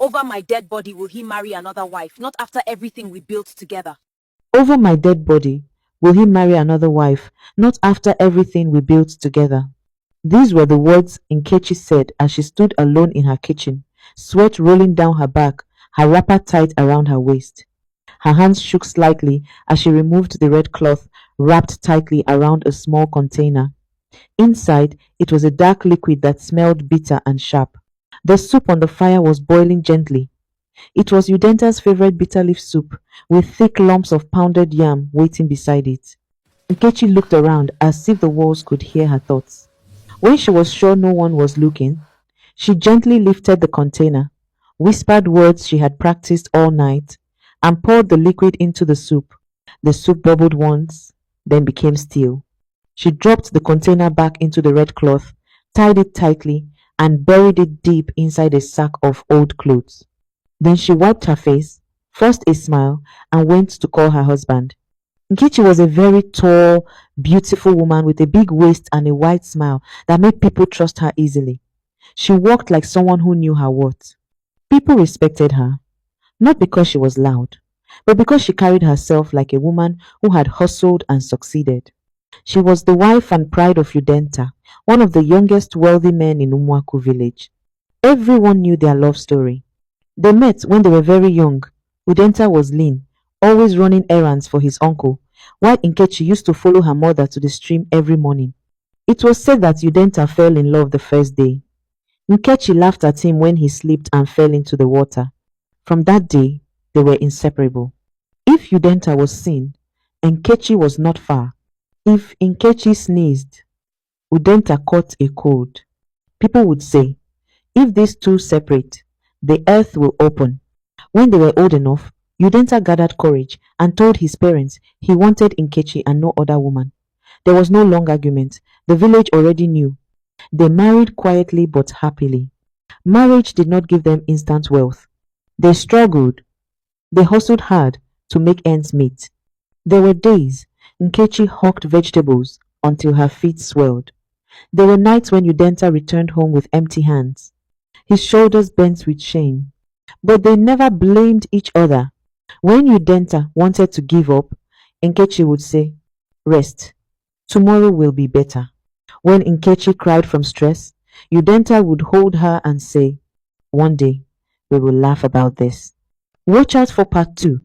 Over my dead body will he marry another wife, not after everything we built together. Over my dead body will he marry another wife, not after everything we built together. These were the words Nkechi said as she stood alone in her kitchen, sweat rolling down her back, her wrapper tight around her waist. Her hands shook slightly as she removed the red cloth wrapped tightly around a small container. Inside, it was a dark liquid that smelled bitter and sharp. The soup on the fire was boiling gently. It was Udenta's favorite bitter leaf soup, with thick lumps of pounded yam waiting beside it. Nkechi looked around as if the walls could hear her thoughts. When she was sure no one was looking, she gently lifted the container, whispered words she had practiced all night, and poured the liquid into the soup. The soup bubbled once, then became still. She dropped the container back into the red cloth, tied it tightly, and buried it deep inside a sack of old clothes. Then she wiped her face, forced a smile, and went to call her husband. Nkechi was a very tall, beautiful woman with a big waist and a wide smile that made people trust her easily. She walked like someone who knew her worth. People respected her, not because she was loud, but because she carried herself like a woman who had hustled and succeeded. She was the wife and pride of Udenta, one of the youngest wealthy men in Umwaku village. Everyone knew their love story. They met when they were very young. Udenta was lean, always running errands for his uncle, while Nkechi used to follow her mother to the stream every morning. It was said that Udenta fell in love the first day. Nkechi laughed at him when he slipped and fell into the water. From that day, they were inseparable. If Udenta was seen, Nkechi was not far. If Nkechi sneezed, Udenta caught a cold. People would say, if these two separate, the earth will open. When they were old enough, Udenta gathered courage and told his parents he wanted Nkechi and no other woman. There was no long argument. The village already knew. They married quietly but happily. Marriage did not give them instant wealth. They struggled. They hustled hard to make ends meet. There were days Nkechi hawked vegetables until her feet swelled. There were nights when Udenta returned home with empty hands, his shoulders bent with shame. But they never blamed each other. When Udenta wanted to give up, Nkechi would say, rest. Tomorrow will be better. When Nkechi cried from stress, Udenta would hold her and say, one day we will laugh about this. Watch out for part 2.